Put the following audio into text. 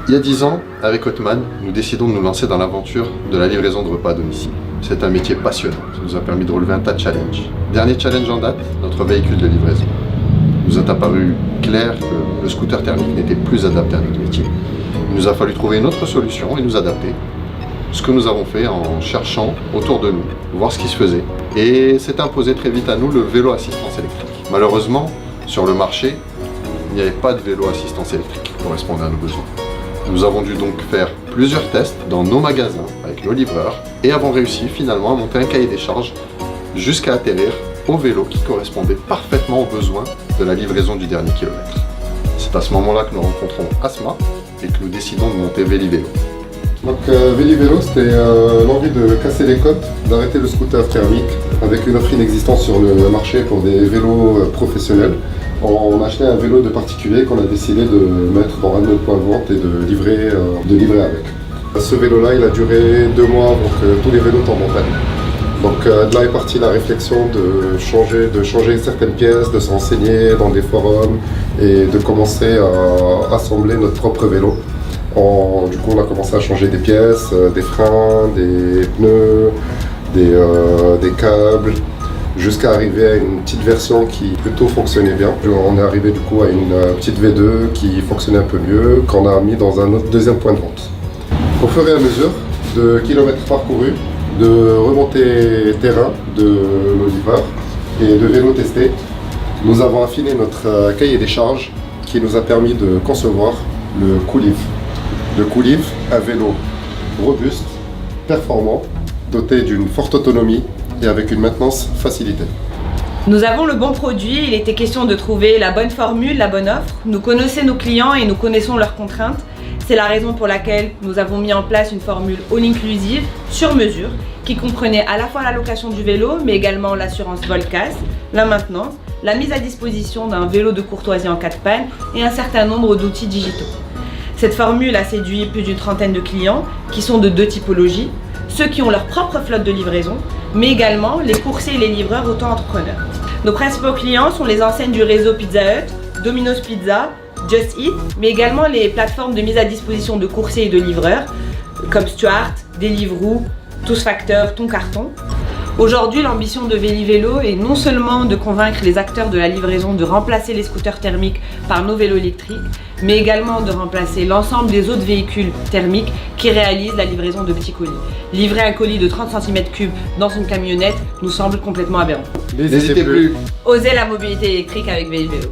Il y a 10 ans, avec Hotman, nous décidons de nous lancer dans l'aventure de la livraison de repas à domicile. C'est un métier passionnant, ça nous a permis de relever un tas de challenges. Dernier challenge en date, notre véhicule de livraison. Il nous est apparu clair que le scooter thermique n'était plus adapté à notre métier. Il nous a fallu trouver une autre solution et nous adapter. Ce que nous avons fait en cherchant autour de nous, voir ce qui se faisait. Et s'est imposé très vite à nous le vélo assistance électrique. Malheureusement, sur le marché, il n'y avait pas de vélo assistance électrique qui correspondait à nos besoins. Nous avons dû donc faire plusieurs tests dans nos magasins avec nos livreurs et avons réussi finalement à monter un cahier des charges jusqu'à atterrir au vélo qui correspondait parfaitement aux besoins de la livraison du dernier kilomètre. C'est à ce moment-là que nous rencontrons Asma et que nous décidons de monter Vélivélo. Donc Vélivélo, c'était l'envie de casser les codes, d'arrêter le scooter thermique avec une offre inexistante sur le marché pour des vélos professionnels. On a acheté un vélo de particulier qu'on a décidé de mettre dans un de nos points de vente et de livrer avec. Ce vélo-là, il a duré 2 mois avant que tous les vélos tombent en panne. Donc de là est partie la réflexion de changer certaines pièces, de s'enseigner dans des forums et de commencer à assembler notre propre vélo. Du coup, on a commencé à changer des pièces, des freins, des pneus, des câbles, jusqu'à arriver à une petite version qui plutôt fonctionnait bien. On est arrivé du coup à une petite V2 qui fonctionnait un peu mieux, qu'on a mis dans un autre deuxième point de vente. Au fur et à mesure de kilomètres parcourus, de remontées terrain de nos livreurs et de vélos testés, nous avons affiné notre cahier des charges qui nous a permis de concevoir le Cooliv. Le Cooliv, un vélo robuste, performant, doté d'une forte autonomie et avec une maintenance facilitée. Nous avons le bon produit, il était question de trouver la bonne formule, la bonne offre. Nous connaissons nos clients et nous connaissons leurs contraintes. C'est la raison pour laquelle nous avons mis en place une formule all-inclusive, sur mesure, qui comprenait à la fois la location du vélo, mais également l'assurance vol-casse, la maintenance, la mise à disposition d'un vélo de courtoisie en cas de panne et un certain nombre d'outils digitaux. Cette formule a séduit plus d'une trentaine de clients qui sont de 2 typologies, ceux qui ont leur propre flotte de livraison, mais également les coursiers et les livreurs auto-entrepreneurs. Nos principaux clients sont les enseignes du réseau Pizza Hut, Domino's Pizza, Just Eat, mais également les plateformes de mise à disposition de coursiers et de livreurs, comme Stuart, Deliveroo, TousFactor, Ton Carton. Aujourd'hui, l'ambition de Vélivélo est non seulement de convaincre les acteurs de la livraison de remplacer les scooters thermiques par nos vélos électriques, mais également de remplacer l'ensemble des autres véhicules thermiques qui réalisent la livraison de petits colis. Livrer un colis de 30 cm3 dans une camionnette nous semble complètement aberrant. N'hésitez plus. Osez la mobilité électrique avec Vélivélo.